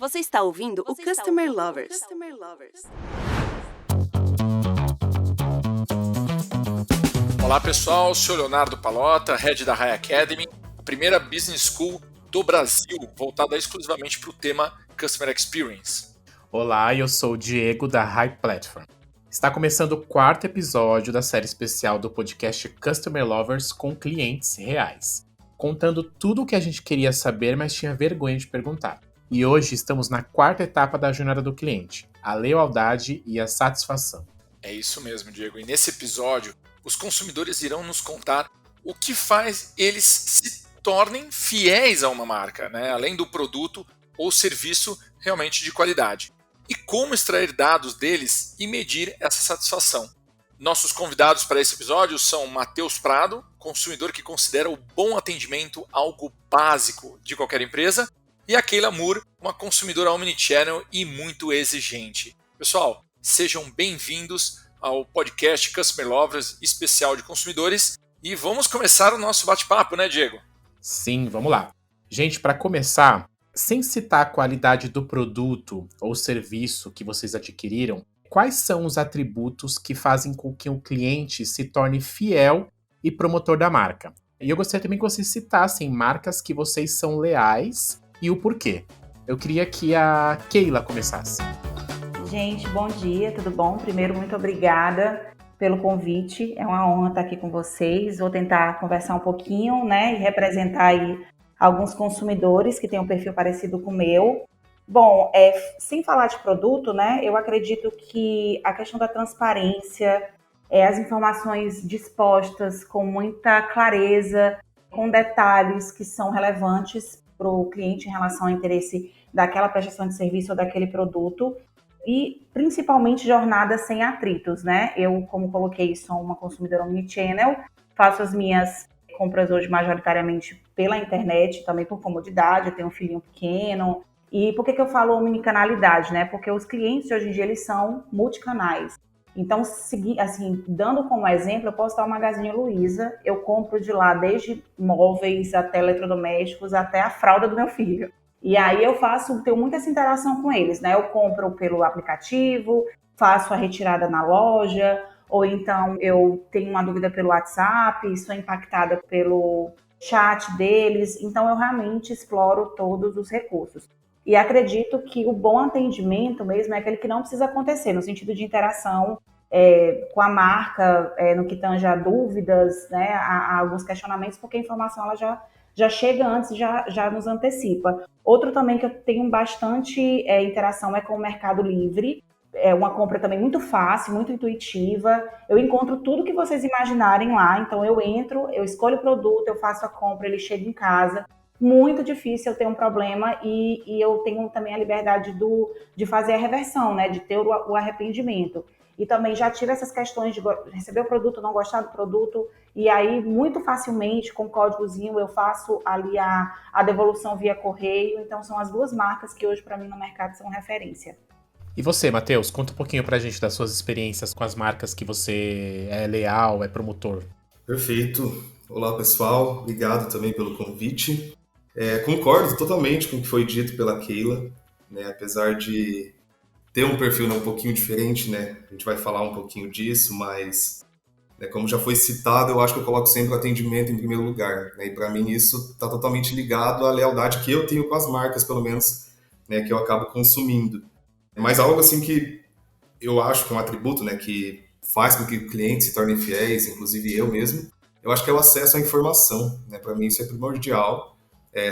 Você está ouvindo o Customer Lovers. Olá pessoal, sou Leonardo Pallotta, Head da High Academy, a primeira business school do Brasil voltada exclusivamente para o tema Customer Experience. Olá, eu sou o Diego da High Platform. Está começando o 4º episódio da série especial do podcast Customer Lovers com clientes reais, contando tudo o que a gente queria saber, mas tinha vergonha de perguntar. E hoje estamos na 4ª etapa da jornada do cliente, a lealdade e a satisfação. É isso mesmo, Diego. E nesse episódio, os consumidores irão nos contar o que faz eles se tornem fiéis a uma marca, né? Além do produto ou serviço realmente de qualidade. E como extrair dados deles e medir essa satisfação. Nossos convidados para esse episódio são Matheus Prado, consumidor que considera o bom atendimento algo básico de qualquer empresa, e a Keila Moore, uma consumidora omnichannel e muito exigente. Pessoal, sejam bem-vindos ao podcast Customer Lovers especial de consumidores e vamos começar o nosso bate-papo, né, Diego? Sim, vamos lá. Gente, para começar, sem citar a qualidade do produto ou serviço que vocês adquiriram, quais são os atributos que fazem com que o cliente se torne fiel e promotor da marca? E eu gostaria também que vocês citassem marcas que vocês são leais e o porquê. Eu queria que a Keila começasse. Gente, bom dia, tudo bom? Primeiro, muito obrigada pelo convite. É uma honra estar aqui com vocês. Vou tentar conversar um pouquinho, né, e representar aí alguns consumidores que têm um perfil parecido com o meu. Bom, sem falar de produto, né, eu acredito que a questão da transparência, as informações dispostas com muita clareza, com detalhes que são relevantes para o cliente em relação ao interesse daquela prestação de serviço ou daquele produto. E, principalmente, jornadas sem atritos, né? Eu, como coloquei, sou uma consumidora omnichannel, faço as minhas compras hoje majoritariamente pela internet, também por comodidade, eu tenho um filhinho pequeno. E por que eu falo omnicanalidade, né? Porque os clientes, hoje em dia, eles são multicanais. Então, assim, dando como exemplo, eu posso dar o Magazine Luiza, eu compro de lá desde móveis até eletrodomésticos, até a fralda do meu filho. E aí tenho muita essa interação com eles, né? Eu compro pelo aplicativo, faço a retirada na loja, ou então eu tenho uma dúvida pelo WhatsApp, sou impactada pelo chat deles, então eu realmente exploro todos os recursos. E acredito que o bom atendimento mesmo é aquele que não precisa acontecer, no sentido de interação com a marca, no que tange a dúvidas, né, a alguns questionamentos, porque a informação ela já chega antes, já nos antecipa. Outro também que eu tenho bastante interação é com o Mercado Livre. É uma compra também muito fácil, muito intuitiva. Eu encontro tudo que vocês imaginarem lá. Então eu entro, eu escolho o produto, eu faço a compra, ele chega em casa. Muito difícil eu ter um problema e eu tenho também a liberdade de fazer a reversão, né? De ter o arrependimento. E também já tive essas questões de receber o produto, não gostar do produto, e aí muito facilmente, com códigozinho, eu faço ali a devolução via correio. Então são as duas marcas que hoje para mim no mercado são referência. E você, Matheus, conta um pouquinho pra gente das suas experiências com as marcas que você é leal, é promotor. Perfeito. Olá, pessoal. Obrigado também pelo convite. Concordo totalmente com o que foi dito pela Keila, né? Apesar de ter um perfil um pouquinho diferente, né? A gente vai falar um pouquinho disso, mas como já foi citado, eu acho que eu coloco sempre o atendimento em primeiro lugar, né? E para mim isso está totalmente ligado à lealdade que eu tenho com as marcas, pelo menos, né, que eu acabo consumindo. Mas algo assim que eu acho que é um atributo, né, que faz com que clientes se tornem fiéis, inclusive eu mesmo, eu acho que é o acesso à informação, né? Para mim isso é primordial.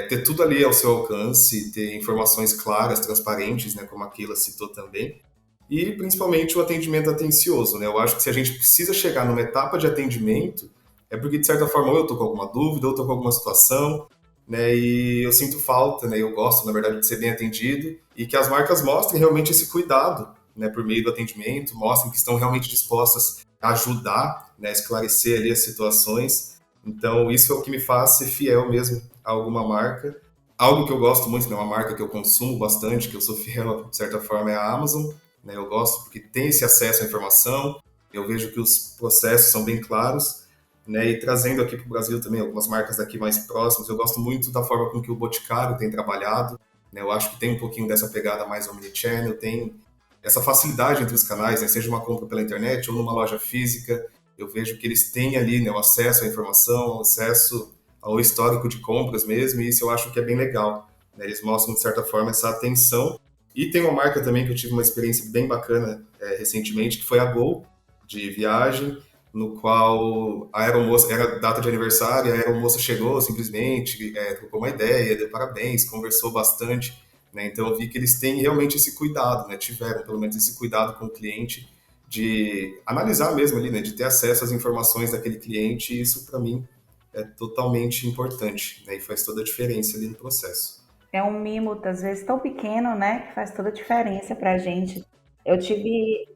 Ter tudo ali ao seu alcance, ter informações claras, transparentes, né, como a Keila citou também, e principalmente o atendimento atencioso, né? Eu acho que se a gente precisa chegar numa etapa de atendimento, é porque de certa forma ou eu estou com alguma dúvida, ou estou com alguma situação, né, e eu sinto falta, né, eu gosto, na verdade, de ser bem atendido, e que as marcas mostrem realmente esse cuidado, né, por meio do atendimento, mostrem que estão realmente dispostas a ajudar, né, a esclarecer ali as situações. Então, isso é o que me faz ser fiel mesmo a alguma marca. Algo que eu gosto muito, né, uma marca que eu consumo bastante, que eu sou fiel, de certa forma, é a Amazon, né, eu gosto porque tem esse acesso à informação, eu vejo que os processos são bem claros, né, e trazendo aqui para o Brasil também algumas marcas daqui mais próximas, eu gosto muito da forma com que o Boticário tem trabalhado, né? Eu acho que tem um pouquinho dessa pegada mais omnichannel, tem essa facilidade entre os canais, né? Seja uma compra pela internet ou numa loja física, eu vejo que eles têm ali, né, o acesso à informação, o acesso ao histórico de compras mesmo, e isso eu acho que é bem legal, né? Eles mostram, de certa forma, essa atenção. E tem uma marca também que eu tive uma experiência bem bacana recentemente, que foi a Gol, de viagem, no qual a aeromoça, era data de aniversário, a aeromoça chegou simplesmente, trocou uma ideia, deu parabéns, conversou bastante, né? Então eu vi que eles têm realmente esse cuidado, né? Tiveram pelo menos esse cuidado com o cliente, de analisar mesmo ali, né? De ter acesso às informações daquele cliente, e isso para mim é totalmente importante, né? E faz toda a diferença ali no processo. É um mimo, às vezes, tão pequeno, né, que faz toda a diferença pra gente. Eu tive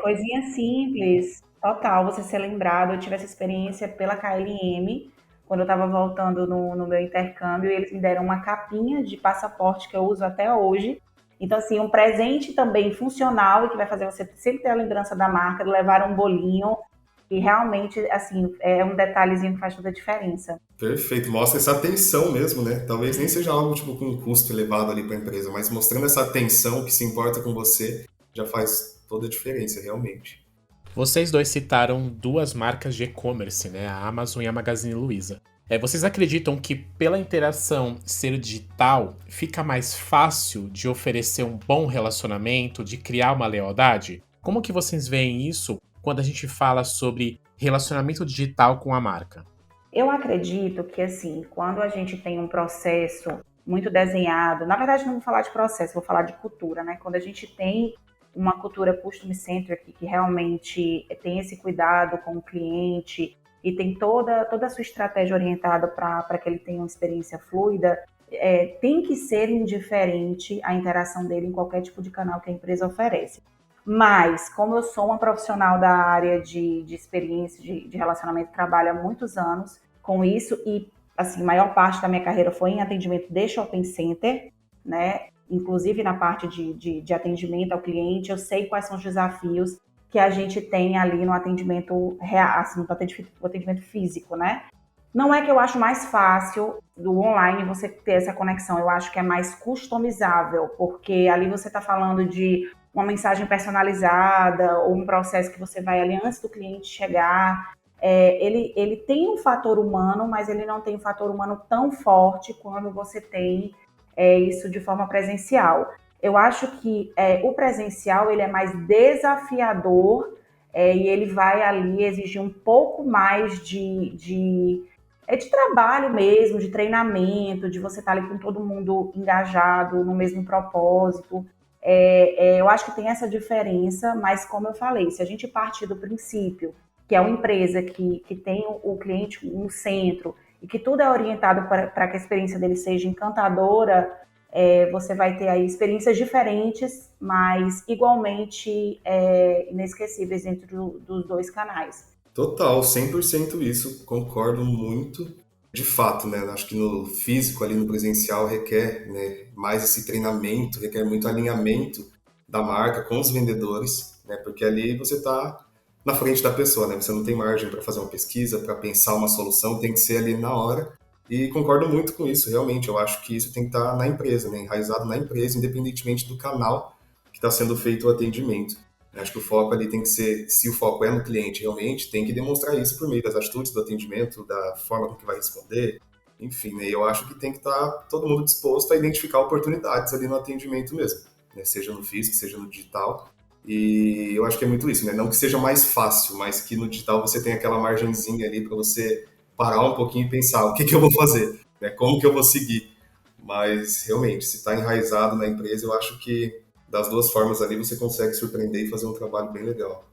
coisinha simples, total, você ser lembrado. Eu tive essa experiência pela KLM, quando eu estava voltando no meu intercâmbio, e eles me deram uma capinha de passaporte que eu uso até hoje. Então, assim, um presente também funcional e que vai fazer você sempre ter a lembrança da marca, levar um bolinho, e realmente, assim, é um detalhezinho que faz toda a diferença. Perfeito, mostra essa atenção mesmo, né? Talvez nem seja algo tipo com um custo elevado ali para a empresa, mas mostrando essa atenção que se importa com você já faz toda a diferença, realmente. Vocês dois citaram duas marcas de e-commerce, né? A Amazon e a Magazine Luiza. Vocês acreditam que pela interação ser digital, fica mais fácil de oferecer um bom relacionamento, de criar uma lealdade? Como que vocês veem isso quando a gente fala sobre relacionamento digital com a marca? Eu acredito que, assim, quando a gente tem um processo muito desenhado, na verdade não vou falar de processo, vou falar de cultura, né? Quando a gente tem uma cultura customer-centric, que realmente tem esse cuidado com o cliente e tem toda a sua estratégia orientada para que ele tenha uma experiência fluida, tem que ser indiferente a interação dele em qualquer tipo de canal que a empresa oferece. Mas, como eu sou uma profissional da área de experiência, de relacionamento, trabalho há muitos anos com isso, e assim, a maior parte da minha carreira foi em atendimento de shopping center, né? Inclusive na parte de atendimento ao cliente, eu sei quais são os desafios que a gente tem ali no atendimento real, assim, no atendimento físico, né? Não é que eu acho mais fácil do online você ter essa conexão, eu acho que é mais customizável, porque ali você está falando de uma mensagem personalizada ou um processo que você vai ali antes do cliente chegar. Ele tem um fator humano, mas ele não tem um fator humano tão forte quando você tem isso de forma presencial. Eu acho que o presencial ele é mais desafiador e ele vai ali exigir um pouco mais de trabalho mesmo, de treinamento, de você estar ali com todo mundo engajado no mesmo propósito. Eu acho que tem essa diferença, mas como eu falei, se a gente partir do princípio que é uma empresa que tem o cliente no centro e que tudo é orientado para que a experiência dele seja encantadora, você vai ter aí experiências diferentes, mas igualmente inesquecíveis dentro dos dois canais. Total, 100% isso, concordo muito. De fato, né? Acho que no físico, ali no presencial, requer, né, mais esse treinamento, requer muito alinhamento da marca com os vendedores, né? Porque ali você está na frente da pessoa, né? Você não tem margem para fazer uma pesquisa, para pensar uma solução, tem que ser ali na hora. E concordo muito com isso, realmente. Eu acho que isso tem que estar na empresa, né? Enraizado na empresa, independentemente do canal que está sendo feito o atendimento. Acho que o foco ali tem que ser, se o foco é no cliente realmente, tem que demonstrar isso por meio das atitudes do atendimento, da forma com que vai responder, enfim, né? Eu acho que tem que estar todo mundo disposto a identificar oportunidades ali no atendimento mesmo, né? Seja no físico, seja no digital. E eu acho que é muito isso, né? Não que seja mais fácil, mas que no digital você tem aquela margenzinha ali para você parar um pouquinho e pensar o que eu vou fazer, né? Como que eu vou seguir. Mas realmente, se está enraizado na empresa, eu acho que das duas formas ali você consegue surpreender e fazer um trabalho bem legal.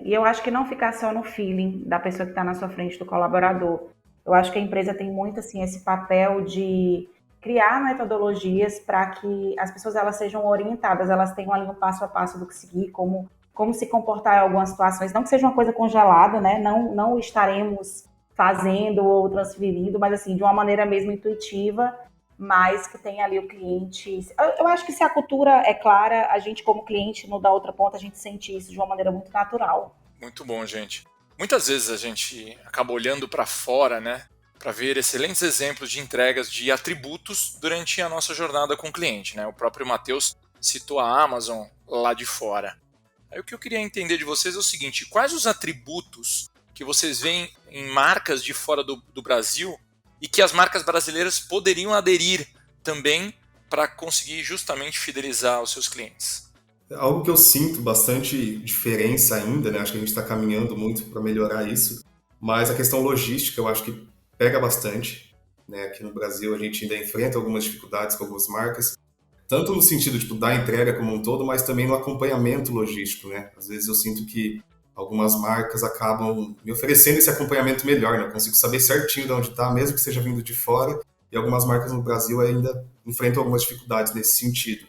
E eu acho que não ficar só no feeling da pessoa que está na sua frente, do colaborador. Eu acho que a empresa tem muito assim esse papel de criar metodologias para que as pessoas elas sejam orientadas, elas tenham ali um passo a passo do que seguir, como se comportar em algumas situações, não que seja uma coisa congelada, né? Não estaremos fazendo ou transferindo, mas assim, de uma maneira mesmo intuitiva, mas que tem ali o cliente. Eu acho que se a cultura é clara, a gente como cliente, no da outra ponta, a gente sente isso de uma maneira muito natural. Muito bom, gente. Muitas vezes a gente acaba olhando para fora, né, para ver excelentes exemplos de entregas de atributos durante a nossa jornada com o cliente, né? O próprio Matheus citou a Amazon lá de fora. Aí o que eu queria entender de vocês é o seguinte: quais os atributos que vocês veem em marcas de fora do Brasil e que as marcas brasileiras poderiam aderir também para conseguir justamente fidelizar os seus clientes? Algo que eu sinto bastante diferença ainda, né? Acho que a gente está caminhando muito para melhorar isso, mas a questão logística eu acho que pega bastante, né? Aqui no Brasil a gente ainda enfrenta algumas dificuldades com algumas marcas, tanto no sentido tipo, da entrega como um todo, mas também no acompanhamento logístico, né? Às vezes eu sinto que algumas marcas acabam me oferecendo esse acompanhamento melhor, né? Eu consigo saber certinho de onde está, mesmo que seja vindo de fora, e algumas marcas no Brasil ainda enfrentam algumas dificuldades nesse sentido,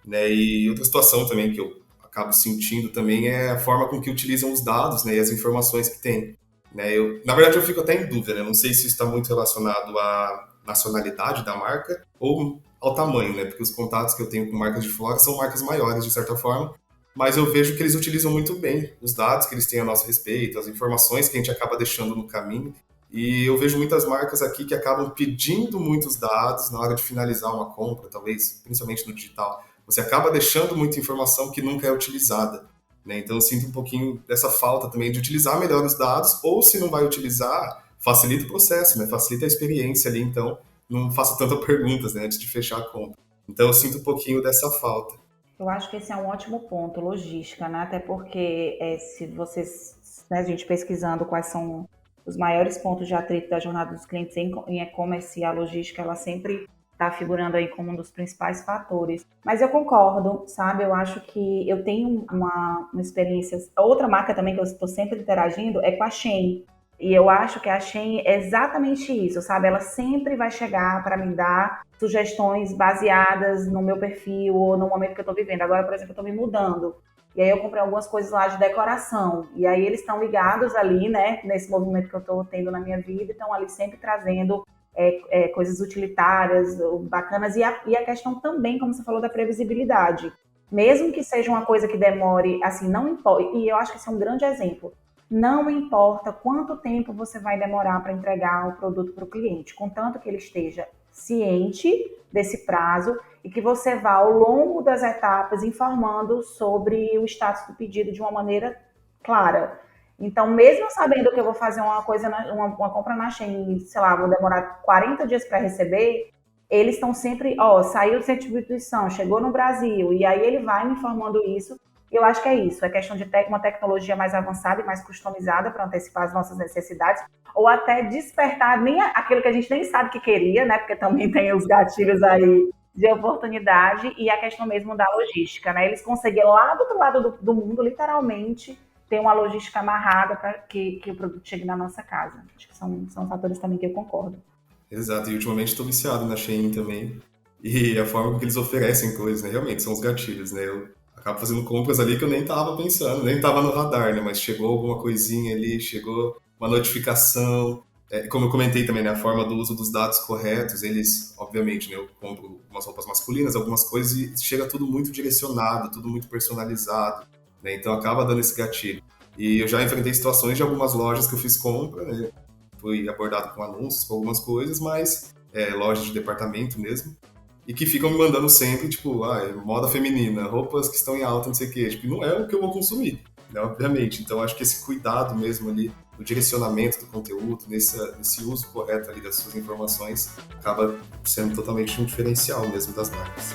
né? E outra situação também que eu acabo sentindo também é a forma com que utilizam os dados, né? E as informações que têm, né? Na verdade, eu fico até em dúvida, né? Não sei se isso está muito relacionado à nacionalidade da marca ou ao tamanho, né? Porque os contatos que eu tenho com marcas de fora são marcas maiores, de certa forma, mas eu vejo que eles utilizam muito bem os dados que eles têm a nosso respeito, as informações que a gente acaba deixando no caminho. E eu vejo muitas marcas aqui que acabam pedindo muitos dados na hora de finalizar uma compra, talvez, principalmente no digital. Você acaba deixando muita informação que nunca é utilizada, né? Então eu sinto um pouquinho dessa falta também de utilizar melhor os dados, ou se não vai utilizar, facilita o processo, né? Facilita a experiência ali, então não faça tantas perguntas, né, antes de fechar a compra. Então eu sinto um pouquinho dessa falta. Eu acho que esse é um ótimo ponto, logística, né? Até porque se vocês, né, a gente pesquisando quais são os maiores pontos de atrito da jornada dos clientes em e-commerce, a logística, ela sempre está figurando aí como um dos principais fatores. Mas eu concordo, sabe? Eu acho que eu tenho uma experiência... Outra marca também que eu estou sempre interagindo é com a Shein. E eu acho que a Shein é exatamente isso, sabe? Ela sempre vai chegar para me dar sugestões baseadas no meu perfil ou no momento que eu estou vivendo. Agora, por exemplo, eu estou me mudando. E aí eu comprei algumas coisas lá de decoração. E aí eles estão ligados ali, né? Nesse movimento que eu estou tendo na minha vida. Estão ali sempre trazendo coisas utilitárias, bacanas. E a questão também, como você falou, da previsibilidade. Mesmo que seja uma coisa que demore, assim, não importa. E eu acho que esse é um grande exemplo. Não importa quanto tempo você vai demorar para entregar o produto para o cliente, contanto que ele esteja ciente desse prazo e que você vá ao longo das etapas informando sobre o status do pedido de uma maneira clara. Então, mesmo sabendo que eu vou fazer uma compra na Shein, sei lá, vou demorar 40 dias para receber, eles estão sempre, saiu de distribuição, chegou no Brasil, e aí ele vai me informando isso. Eu acho que é isso, é questão de uma tecnologia mais avançada e mais customizada para antecipar as nossas necessidades, ou até despertar nem aquilo que a gente nem sabe que queria, né? Porque também tem os gatilhos aí de oportunidade, e a questão mesmo da logística, né? Eles conseguiram lá do outro lado do mundo, literalmente, ter uma logística amarrada para que o produto chegue na nossa casa. Acho que são fatores também que eu concordo. Exato, e ultimamente estou viciado na Shein também, e a forma que eles oferecem coisas, né? Realmente, são os gatilhos, né? Eu acabo fazendo compras ali que eu nem tava pensando, nem tava no radar, né? Mas chegou alguma coisinha ali, chegou uma notificação. Como eu comentei também, né? A forma do uso dos dados corretos, eles, obviamente, né? Eu compro umas roupas masculinas, algumas coisas, e chega tudo muito direcionado, tudo muito personalizado, né? Então acaba dando esse gatilho. E eu já enfrentei situações de algumas lojas que eu fiz compra, né? Fui abordado com anúncios, com algumas coisas, mas lojas de departamento mesmo, e que ficam me mandando sempre, tipo, moda feminina, roupas que estão em alta, não sei o quê. Tipo, não é o que eu vou consumir, né, obviamente. Então, acho que esse cuidado mesmo ali, no direcionamento do conteúdo, nesse uso correto ali das suas informações, acaba sendo totalmente um diferencial mesmo das marcas.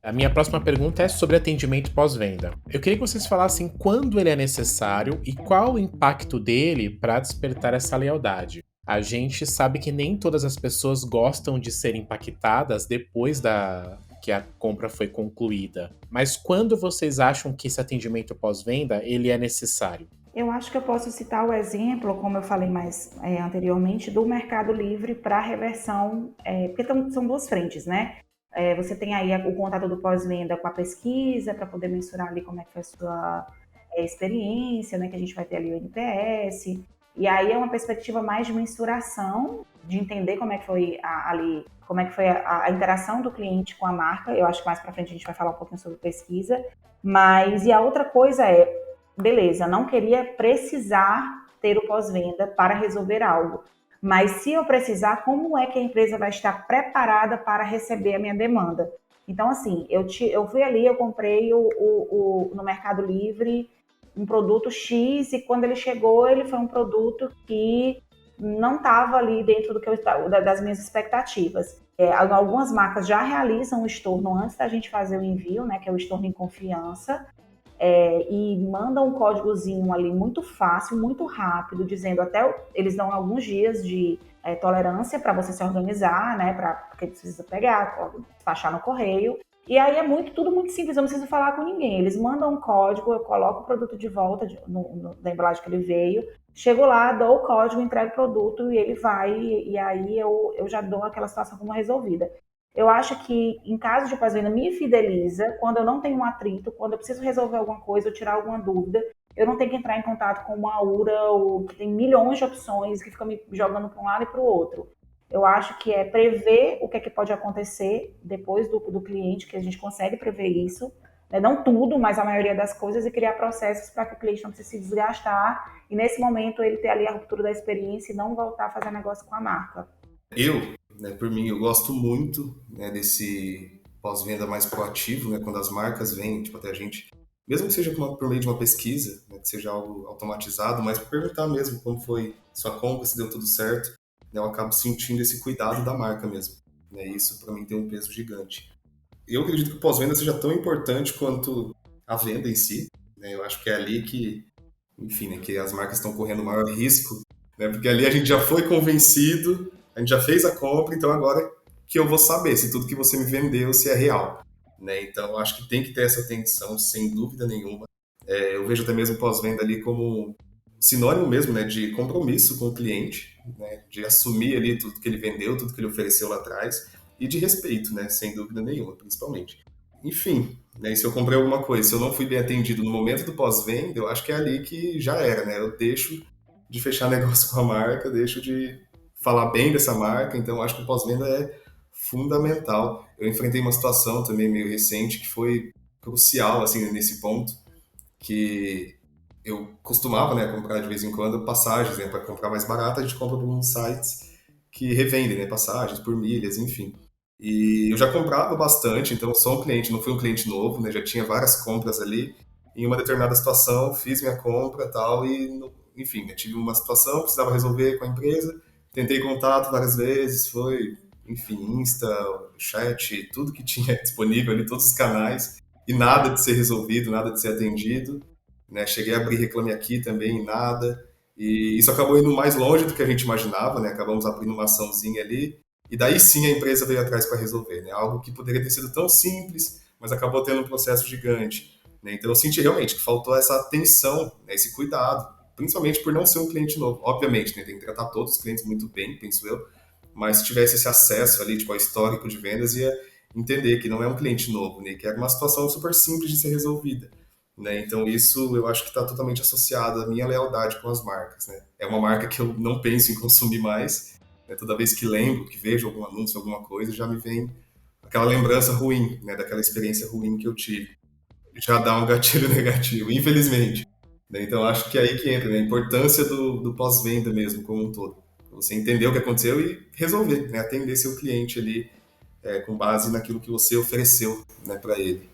A minha próxima pergunta é sobre atendimento pós-venda. Eu queria que vocês falassem quando ele é necessário e qual o impacto dele para despertar essa lealdade. A gente sabe que nem todas as pessoas gostam de ser impactadas depois que a compra foi concluída. Mas quando vocês acham que esse atendimento pós-venda ele é necessário? Eu acho que eu posso citar o exemplo, como eu falei mais anteriormente, do Mercado Livre para reversão, porque são duas frentes, né? Você tem aí o contato do pós-venda com a pesquisa, para poder mensurar ali como é que foi a sua experiência, né? Que a gente vai ter ali o NPS. E aí é uma perspectiva mais de mensuração, de entender como é que foi como é que foi a interação do cliente com a marca. Eu acho que mais para frente a gente vai falar um pouquinho sobre pesquisa. Mas, e a outra coisa é, beleza, não queria precisar ter o pós-venda para resolver algo. Mas se eu precisar, como é que a empresa vai estar preparada para receber a minha demanda? Então, assim, eu fui ali, eu comprei no Mercado Livre um produto X, e quando ele chegou, ele foi um produto que não estava ali dentro das minhas expectativas. Algumas marcas já realizam o estorno antes da gente fazer o envio, né, que é o estorno em confiança, e mandam um códigozinho ali muito fácil, muito rápido, dizendo eles dão alguns dias de tolerância para você se organizar, né, porque precisa pegar, despachar no correio. E aí tudo muito simples, eu não preciso falar com ninguém. Eles mandam um código, eu coloco o produto de volta da embalagem que ele veio, chego lá, dou o código, entrego o produto e ele vai, e aí eu já dou aquela situação como resolvida. Eu acho que, em caso de pós-venda, me fideliza quando eu não tenho um atrito, quando eu preciso resolver alguma coisa ou tirar alguma dúvida, eu não tenho que entrar em contato com uma URA que tem milhões de opções, que fica me jogando para um lado e para o outro. Eu acho que é prever o que é que pode acontecer depois do cliente, que a gente consegue prever isso, né? Não tudo, mas a maioria das coisas, e criar processos para que o cliente não precise se desgastar e, nesse momento, ele ter ali a ruptura da experiência e não voltar a fazer negócio com a marca. Por mim, eu gosto muito, né, desse pós-venda mais proativo, né, quando as marcas vêm até a gente, mesmo que seja por meio de uma pesquisa, né, que seja algo automatizado, mas para perguntar mesmo como foi sua compra, se deu tudo certo. Eu acabo sentindo esse cuidado da marca mesmo. Né? Isso, para mim, tem um peso gigante. Eu acredito que o pós-venda seja tão importante quanto a venda em si. Né? Eu acho que é ali que, enfim, né, que as marcas estão correndo o maior risco, né? Porque ali a gente já foi convencido, a gente já fez a compra, então agora que eu vou saber se tudo que você me vendeu, se é real. Né? Então, eu acho que tem que ter essa atenção, sem dúvida nenhuma. Eu vejo até mesmo o pós-venda ali como sinônimo mesmo, né, de compromisso com o cliente, né, de assumir ali tudo que ele vendeu, tudo que ele ofereceu lá atrás, e de respeito, né, sem dúvida nenhuma, principalmente. Enfim, né, se eu comprei alguma coisa, se eu não fui bem atendido no momento do pós-venda, eu acho que é ali que já era, né, eu deixo de fechar negócio com a marca, deixo de falar bem dessa marca, então eu acho que o pós-venda é fundamental. Eu enfrentei uma situação também meio recente que foi crucial, assim, nesse ponto, que eu costumava, né, comprar de vez em quando passagens, né, para comprar mais barato, a gente compra por uns sites que revendem, né, passagens por milhas, enfim. E eu já comprava bastante, então sou um cliente, não fui um cliente novo, né, já tinha várias compras ali. Em uma determinada situação, fiz minha compra e tal, enfim, né, tive uma situação, precisava resolver com a empresa, tentei contato várias vezes, foi, enfim, Insta, chat, tudo que tinha disponível ali, todos os canais, e nada de ser resolvido, nada de ser atendido. Né? Cheguei a abrir Reclame Aqui também, nada. E isso acabou indo mais longe do que a gente imaginava, né? Acabamos abrindo uma açãozinha ali. E daí sim a empresa veio atrás para resolver, né? Algo que poderia ter sido tão simples, mas acabou tendo um processo gigante. Né? Então eu senti realmente que faltou essa atenção, né? Esse cuidado, principalmente por não ser um cliente novo. Obviamente, né? Tem que tratar todos os clientes muito bem, penso eu, mas se tivesse esse acesso ali, tipo, ao histórico de vendas, ia entender que não é um cliente novo, né? Que era uma situação super simples de ser resolvida. Né? Então isso eu acho que está totalmente associado à minha lealdade com as marcas. Né? É uma marca que eu não penso em consumir mais. Né? Toda vez que lembro, que vejo algum anúncio, alguma coisa, já me vem aquela lembrança ruim, né? Daquela experiência ruim que eu tive. Já dá um gatilho negativo, infelizmente. Né? Então acho que é aí que entra, né? A importância do pós-venda mesmo, como um todo. Você entender o que aconteceu e resolver, né? Atender seu cliente ali com base naquilo que você ofereceu, né, para ele.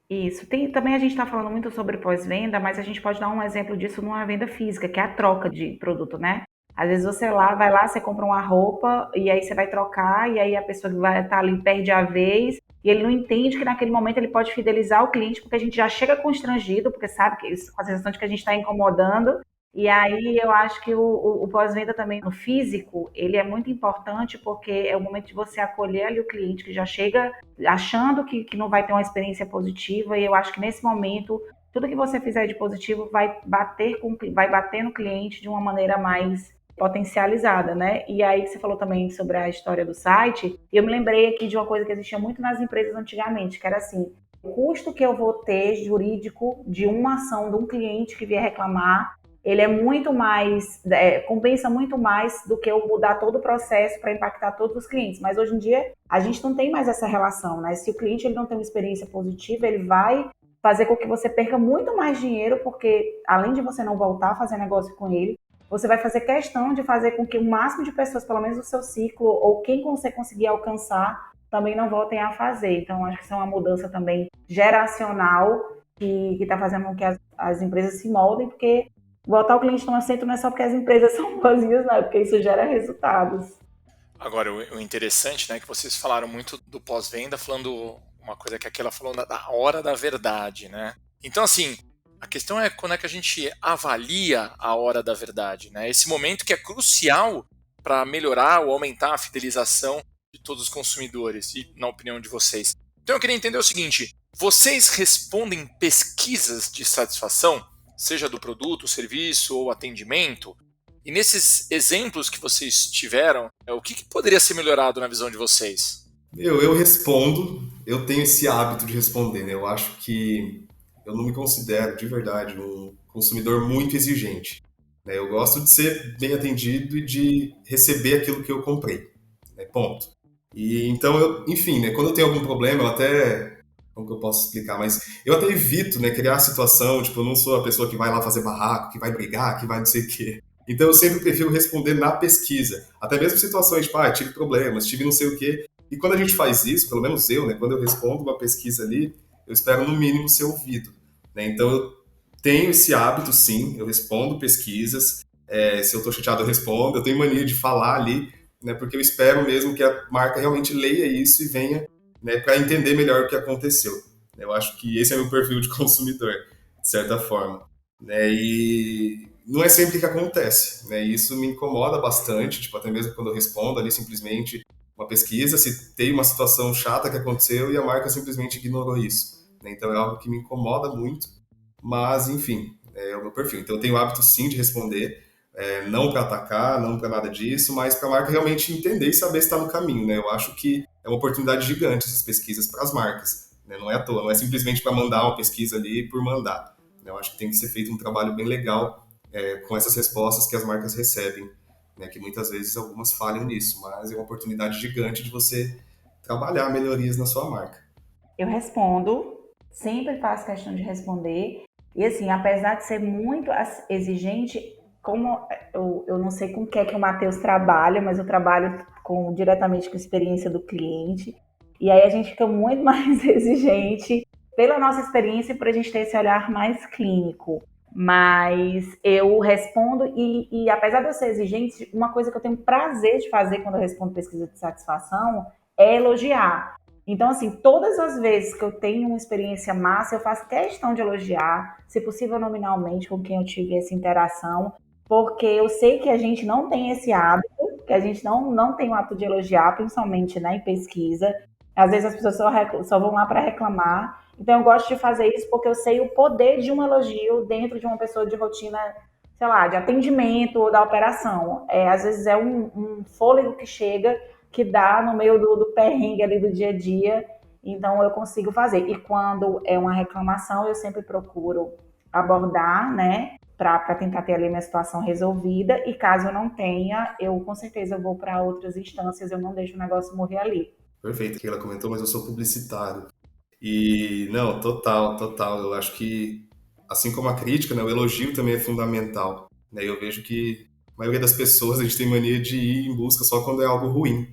Isso. Também a gente está falando muito sobre pós-venda, mas a gente pode dar um exemplo disso numa venda física, que é a troca de produto, né? Às vezes você vai lá, você compra uma roupa e aí você vai trocar e aí a pessoa que vai estar ali perde a vez e ele não entende que naquele momento ele pode fidelizar o cliente porque a gente já chega constrangido, porque sabe que com a sensação de que a gente está incomodando. E aí eu acho que o pós-venda também no físico, ele é muito importante porque é o momento de você acolher ali o cliente que já chega achando que não vai ter uma experiência positiva, e eu acho que nesse momento, tudo que você fizer de positivo vai bater no cliente de uma maneira mais potencializada, né? E aí você falou também sobre a história do site, e eu me lembrei aqui de uma coisa que existia muito nas empresas antigamente, que era assim, o custo que eu vou ter jurídico de uma ação de um cliente que vier reclamar ele é muito mais, compensa muito mais do que eu mudar todo o processo para impactar todos os clientes. Mas hoje em dia, a gente não tem mais essa relação, né? Se o cliente ele não tem uma experiência positiva, ele vai fazer com que você perca muito mais dinheiro, porque além de você não voltar a fazer negócio com ele, você vai fazer questão de fazer com que o máximo de pessoas, pelo menos do seu ciclo, ou quem você conseguir alcançar, também não voltem a fazer. Então, acho que isso é uma mudança também geracional que está fazendo com que as empresas se moldem, porque botar o cliente no assento não é só porque as empresas são vazias, não, é porque isso gera resultados. Agora, o interessante, né, que vocês falaram muito do pós-venda, falando uma coisa que aquela falou da hora da verdade, né? Então, assim, a questão é quando é que a gente avalia a hora da verdade, né? Esse momento que é crucial para melhorar ou aumentar a fidelização de todos os consumidores, e na opinião de vocês. Então, eu queria entender o seguinte, vocês respondem pesquisas de satisfação, seja do produto, serviço ou atendimento? E nesses exemplos que vocês tiveram, o que poderia ser melhorado na visão de vocês? Eu respondo, eu tenho esse hábito de responder, né? Eu acho que eu não me considero, de verdade, um consumidor muito exigente, né? Eu gosto de ser bem atendido e de receber aquilo que eu comprei, né? Ponto. E então, enfim, né? Quando eu tenho algum problema, eu até... Como que eu posso explicar? Mas eu até evito, né, criar a situação, tipo, eu não sou a pessoa que vai lá fazer barraco, que vai brigar, que vai não sei o quê. Então eu sempre prefiro responder na pesquisa. Até mesmo situações, tipo, tive problemas, tive não sei o quê. E quando a gente faz isso, pelo menos eu, né, quando eu respondo uma pesquisa ali, eu espero no mínimo ser ouvido, né? Então eu tenho esse hábito, sim, eu respondo pesquisas. Se eu estou chateado, eu respondo. Eu tenho mania de falar ali, né, porque eu espero mesmo que a marca realmente leia isso e venha, né, para entender melhor o que aconteceu. Eu acho que esse é meu perfil de consumidor, de certa forma, né? E não é sempre que acontece, né? E isso me incomoda bastante, tipo, até mesmo quando eu respondo ali simplesmente uma pesquisa, se tem uma situação chata que aconteceu e a marca simplesmente ignorou isso, né? Então é algo que me incomoda muito, mas enfim, é o meu perfil. Então eu tenho o hábito sim de responder, não para atacar, não para nada disso, mas para a marca realmente entender e saber se está no caminho, né? Eu acho que é uma oportunidade gigante essas pesquisas para as marcas, né? Não é à toa, não é simplesmente para mandar uma pesquisa ali por mandar, né? Eu acho que tem que ser feito um trabalho bem legal com essas respostas que as marcas recebem, né? Que muitas vezes algumas falham nisso, mas é uma oportunidade gigante de você trabalhar melhorias na sua marca. Eu respondo, sempre faço questão de responder, e assim, apesar de ser muito exigente, como eu não sei com o que é que o Matheus trabalha, mas eu trabalho diretamente com a experiência do cliente, e aí a gente fica muito mais exigente pela nossa experiência e por a gente ter esse olhar mais clínico. Mas eu respondo e apesar de eu ser exigente, uma coisa que eu tenho prazer de fazer quando eu respondo pesquisa de satisfação é elogiar. Então, assim, todas as vezes que eu tenho uma experiência massa, eu faço questão de elogiar, se possível nominalmente, com quem eu tive essa interação, porque eu sei que a gente não tem esse hábito, que a gente não tem o hábito de elogiar, principalmente, né, em pesquisa. Às vezes as pessoas só vão lá para reclamar. Então eu gosto de fazer isso porque eu sei o poder de um elogio dentro de uma pessoa de rotina, sei lá, de atendimento ou da operação. Às vezes é um fôlego que chega, que dá no meio do perrengue ali do dia a dia, então eu consigo fazer. E quando é uma reclamação, eu sempre procuro abordar, né, para tentar ter ali minha situação resolvida, e caso eu não tenha, eu com certeza vou para outras instâncias, eu não deixo o negócio morrer ali. Perfeito, que ela comentou, mas eu sou publicitário. E, não, total. Eu acho que, assim como a crítica, né, o elogio também é fundamental, né? Eu vejo que a maioria das pessoas, a gente tem mania de ir em busca só quando é algo ruim,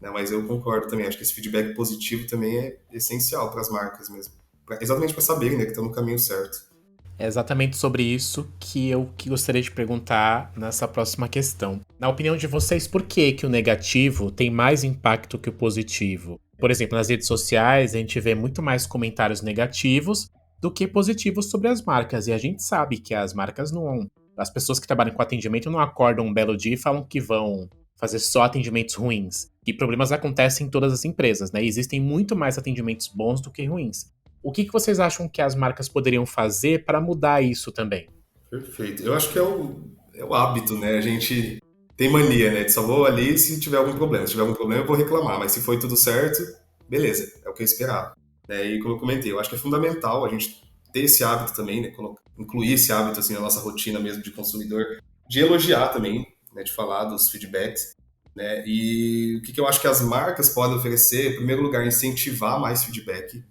né? Mas eu concordo também, acho que esse feedback positivo também é essencial para as marcas mesmo. Exatamente para saberem, né, que estão no caminho certo. É exatamente sobre isso que eu gostaria de perguntar nessa próxima questão. Na opinião de vocês, por que o negativo tem mais impacto que o positivo? Por exemplo, nas redes sociais, a gente vê muito mais comentários negativos do que positivos sobre as marcas. E a gente sabe que as marcas não... As pessoas que trabalham com atendimento não acordam um belo dia e falam que vão fazer só atendimentos ruins. E problemas acontecem em todas as empresas, né? E existem muito mais atendimentos bons do que ruins. O que vocês acham que as marcas poderiam fazer para mudar isso também? Perfeito. Eu acho que é o hábito, né? A gente tem mania, né? De só vou ali se tiver algum problema. Se tiver algum problema, eu vou reclamar. Mas se foi tudo certo, beleza. É o que eu esperava. E como eu comentei, eu acho que é fundamental a gente ter esse hábito também, né, incluir esse hábito assim na nossa rotina mesmo de consumidor, de elogiar também, né, de falar dos feedbacks, né, e o que eu acho que as marcas podem oferecer, em primeiro lugar, incentivar mais feedback,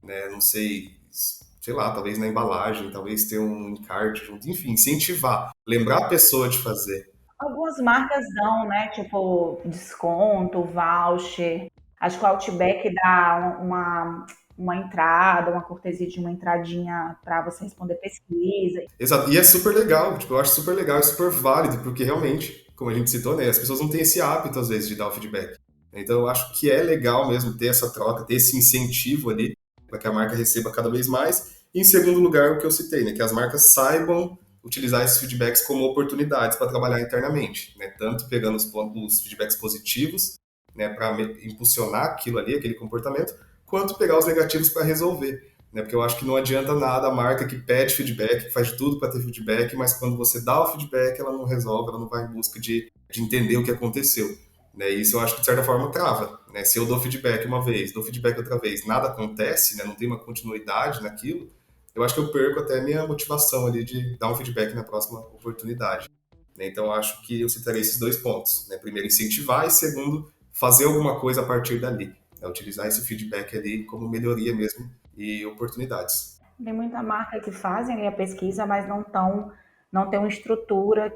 né, não sei lá, talvez na embalagem, talvez ter um encarte junto, enfim, incentivar, lembrar a pessoa de fazer. Algumas marcas dão, né? Tipo, desconto, voucher. Acho que o Outback dá uma entrada, uma cortesia de uma entradinha para você responder pesquisa. Exato, e é super legal, tipo, eu acho super legal e super válido, porque realmente, como a gente citou, né, as pessoas não têm esse hábito, às vezes, de dar o feedback. Então, eu acho que é legal mesmo ter essa troca, ter esse incentivo ali, para que a marca receba cada vez mais. E, em segundo lugar, o que eu citei, né, que as marcas saibam utilizar esses feedbacks como oportunidades para trabalhar internamente, né, tanto pegando os feedbacks positivos, né, para impulsionar aquilo ali, aquele comportamento, quanto pegar os negativos para resolver, né? Porque eu acho que não adianta nada a marca que pede feedback, que faz de tudo para ter feedback, mas quando você dá o feedback, ela não resolve, ela não vai em busca de entender o que aconteceu. Né? E isso eu acho que, de certa forma, trava. Né? Se eu dou feedback uma vez, dou feedback outra vez, nada acontece, né? Não tem uma continuidade naquilo, eu acho que eu perco até a minha motivação ali de dar um feedback na próxima oportunidade. Né? Então, eu acho que eu citaria esses dois pontos. Né? Primeiro, incentivar e, segundo, fazer alguma coisa a partir dali. Né? Utilizar esse feedback ali como melhoria mesmo e oportunidades. Tem muita marca que fazem ali a pesquisa, mas não tem uma estrutura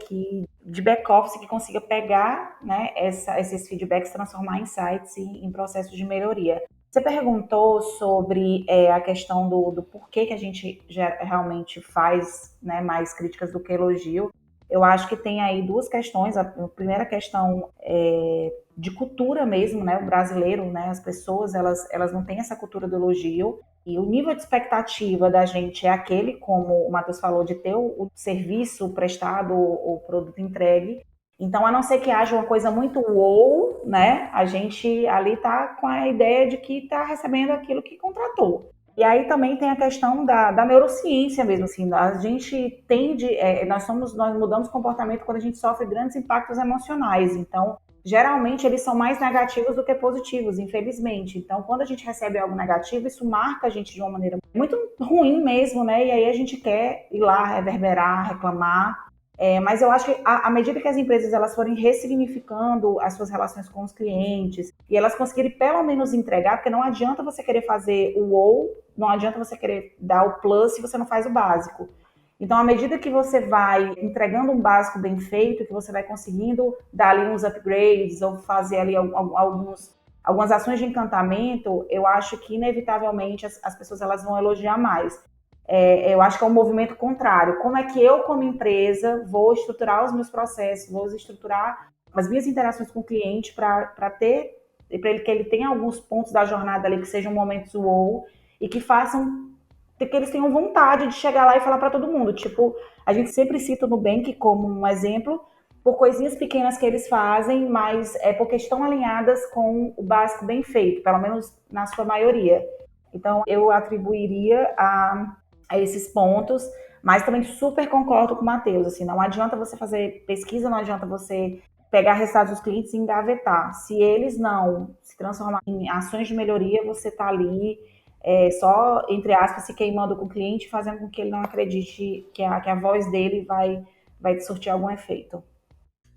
de back-office que consiga pegar, né, esses feedbacks, transformar em insights e em processos de melhoria. Você perguntou sobre a questão do porquê que a gente já realmente faz, né, mais críticas do que elogio. Eu acho que tem aí duas questões. A primeira questão é de cultura mesmo, né? O brasileiro, né? As pessoas, elas não têm essa cultura do elogio. E o nível de expectativa da gente é aquele, como o Matheus falou, de ter o serviço prestado, o produto entregue. Então, a não ser que haja uma coisa muito wow, né? A gente ali tá com a ideia de que tá recebendo aquilo que contratou. E aí também tem a questão da neurociência mesmo, assim, a gente tende, nós mudamos comportamento quando a gente sofre grandes impactos emocionais, então, geralmente eles são mais negativos do que positivos, infelizmente. Então, quando a gente recebe algo negativo, isso marca a gente de uma maneira muito ruim mesmo, né, e aí a gente quer ir lá, reverberar, reclamar. Mas eu acho que à medida que as empresas elas forem ressignificando as suas relações com os clientes e elas conseguirem pelo menos entregar, porque não adianta você querer fazer o wow, não adianta você querer dar o plus se você não faz o básico. Então, à medida que você vai entregando um básico bem feito, que você vai conseguindo dar ali uns upgrades ou fazer ali algumas ações de encantamento, eu acho que inevitavelmente as pessoas elas vão elogiar mais. Eu acho que é um movimento contrário. Como é que eu, como empresa, vou estruturar os meus processos, vou estruturar as minhas interações com o cliente para que ele tenha alguns pontos da jornada ali que sejam momentos wow e que façam que eles tenham vontade de chegar lá e falar para todo mundo. Tipo, a gente sempre cita o Nubank como um exemplo por coisinhas pequenas que eles fazem, mas é porque estão alinhadas com o básico bem feito, pelo menos na sua maioria. Então, eu atribuiria a esses pontos, mas também super concordo com o Matheus, assim, não adianta você fazer pesquisa, não adianta você pegar resultados dos clientes e engavetar. Se eles não se transformarem em ações de melhoria, você está ali só, entre aspas, se queimando com o cliente, fazendo com que ele não acredite que a voz dele vai surtir algum efeito.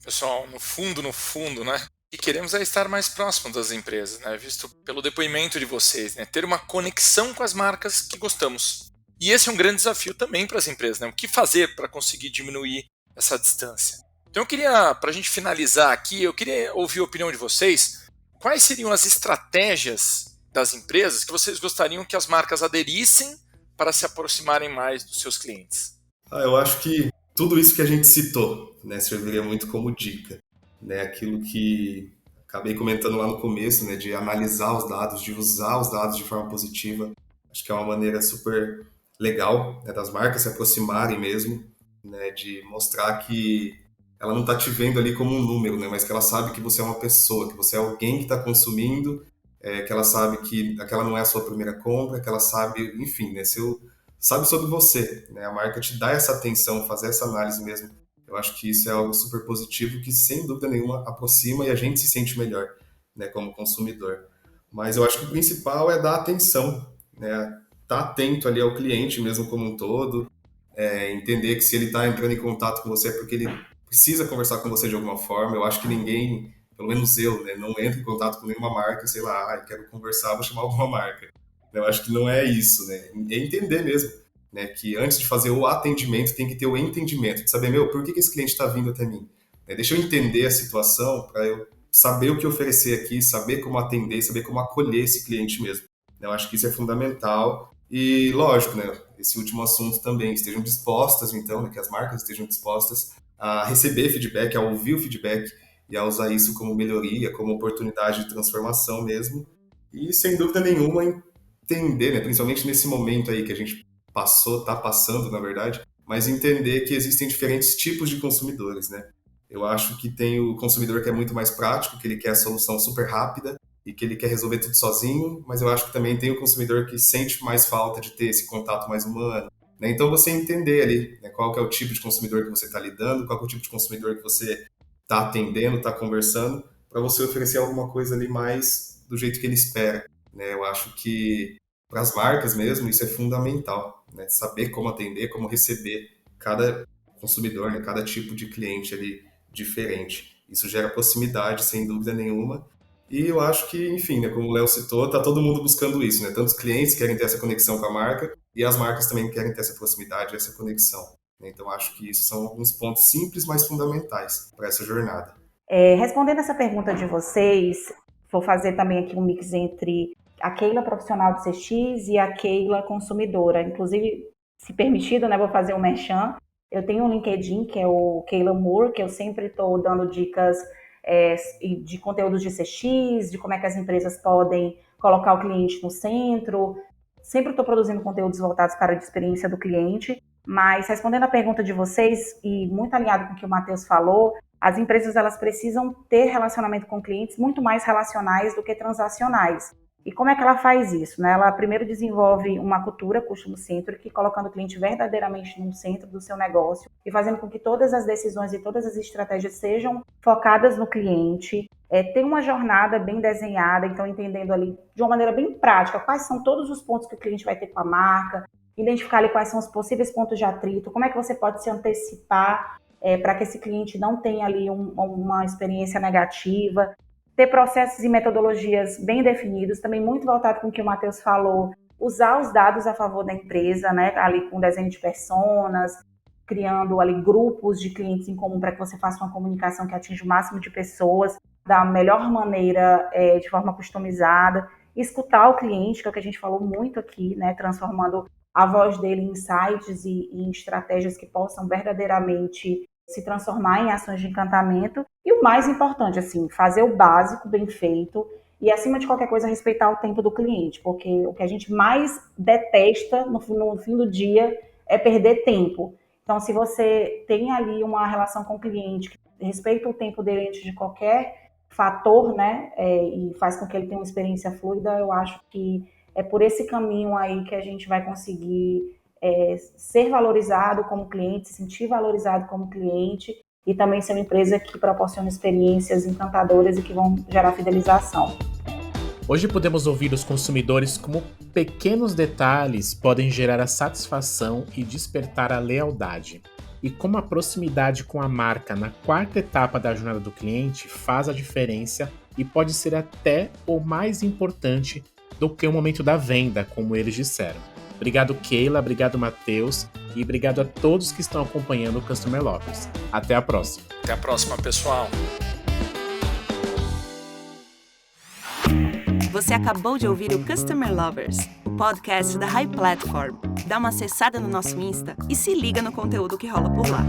Pessoal, no fundo, né? E queremos estar mais próximo das empresas, né? Visto pelo depoimento de vocês, né? Ter uma conexão com as marcas que gostamos. E esse é um grande desafio também para as empresas, né? O que fazer para conseguir diminuir essa distância? Então eu queria, para a gente finalizar aqui, eu queria ouvir a opinião de vocês. Quais seriam as estratégias das empresas que vocês gostariam que as marcas aderissem para se aproximarem mais dos seus clientes? Eu acho que tudo isso que a gente citou, né, serviria muito como dica. Né? Aquilo que acabei comentando lá no começo, né, de analisar os dados, de usar os dados de forma positiva. Acho que é uma maneira super legal, né, das marcas se aproximarem mesmo, né, de mostrar que ela não está te vendo ali como um número, né, mas que ela sabe que você é uma pessoa, que você é alguém que está consumindo, que ela sabe que aquela não é a sua primeira compra, que ela sabe, enfim, né, sabe sobre você. Né, a marca te dá essa atenção, fazer essa análise mesmo. Eu acho que isso é algo super positivo que, sem dúvida nenhuma, aproxima e a gente se sente melhor, né, como consumidor. Mas eu acho que o principal é dar atenção, né, estar atento ali ao cliente mesmo como um todo, entender que se ele está entrando em contato com você é porque ele precisa conversar com você de alguma forma. Eu acho que ninguém, pelo menos eu, né, não entra em contato com nenhuma marca, sei lá, quero conversar, vou chamar alguma marca. Eu acho que não é isso, né? É entender mesmo, né, que antes de fazer o atendimento tem que ter o entendimento, de saber, por que esse cliente está vindo até mim? Deixa eu entender a situação para eu saber o que oferecer aqui, saber como atender, saber como acolher esse cliente mesmo. Eu acho que isso é fundamental e, lógico, né, esse último assunto também, estejam dispostas, então, né, que as marcas estejam dispostas a receber feedback, a ouvir o feedback e a usar isso como melhoria, como oportunidade de transformação mesmo. E, sem dúvida nenhuma, entender, né, principalmente nesse momento aí que a gente está passando, na verdade, mas entender que existem diferentes tipos de consumidores, né? Eu acho que tem o consumidor que é muito mais prático, que ele quer a solução super rápida e que ele quer resolver tudo sozinho, mas eu acho que também tem o consumidor que sente mais falta de ter esse contato mais humano, né? Então você entender ali, né, qual que é o tipo de consumidor que você está lidando, qual que é o tipo de consumidor que você está atendendo, está conversando, para você oferecer alguma coisa ali mais do jeito que ele espera, né? Eu acho que para as marcas mesmo isso é fundamental, né? Saber como atender, como receber cada consumidor, né? Cada tipo de cliente ali diferente. Isso gera proximidade, sem dúvida nenhuma. E eu acho que, enfim, né, como o Léo citou, tá todo mundo buscando isso, né? Tanto os clientes querem ter essa conexão com a marca e as marcas também querem ter essa proximidade, essa conexão. Então, acho que isso são alguns pontos simples, mas fundamentais para essa jornada. Respondendo essa pergunta de vocês, vou fazer também aqui um mix entre a Keila profissional de CX e a Keila consumidora. Inclusive, se permitido, né, vou fazer um merchan. Eu tenho um LinkedIn, que é o Keila Moore, que eu sempre estou dando dicas de conteúdos de CX, de como é que as empresas podem colocar o cliente no centro. Sempre estou produzindo conteúdos voltados para a experiência do cliente. Mas, respondendo a pergunta de vocês, e muito alinhado com o que o Matheus falou, as empresas elas precisam ter relacionamento com clientes muito mais relacionais do que transacionais. E como é que ela faz isso, né? Ela primeiro desenvolve uma cultura customer-centric, colocando o cliente verdadeiramente no centro do seu negócio e fazendo com que todas as decisões e todas as estratégias sejam focadas no cliente. Tem uma jornada bem desenhada, então entendendo ali de uma maneira bem prática quais são todos os pontos que o cliente vai ter com a marca, identificar ali quais são os possíveis pontos de atrito, como é que você pode se antecipar para que esse cliente não tenha ali uma experiência negativa. Ter processos e metodologias bem definidos, também muito voltado com o que o Matheus falou, usar os dados a favor da empresa, né, ali com desenho de personas, criando ali grupos de clientes em comum para que você faça uma comunicação que atinja o máximo de pessoas da melhor maneira, de forma customizada, escutar o cliente, que é o que a gente falou muito aqui, né, transformando a voz dele em insights e em estratégias que possam verdadeiramente se transformar em ações de encantamento. E o mais importante, assim, fazer o básico bem feito e, acima de qualquer coisa, respeitar o tempo do cliente, porque o que a gente mais detesta no fim do dia é perder tempo. Então, se você tem ali uma relação com o cliente que respeita o tempo dele antes de qualquer fator, né, e faz com que ele tenha uma experiência fluida, eu acho que é por esse caminho aí que a gente vai conseguir ser valorizado como cliente, se sentir valorizado como cliente e também ser uma empresa que proporciona experiências encantadoras e que vão gerar fidelização. Hoje podemos ouvir os consumidores como pequenos detalhes podem gerar a satisfação e despertar a lealdade. E como a proximidade com a marca na quarta etapa da jornada do cliente faz a diferença e pode ser até o mais importante do que o momento da venda, como eles disseram. Obrigado, Keila, obrigado, Matheus, e obrigado a todos que estão acompanhando o Customer Lovers. Até a próxima. Até a próxima, pessoal. Você acabou de ouvir o Customer Lovers, o podcast da High Platform. Dá uma acessada no nosso Insta e se liga no conteúdo que rola por lá.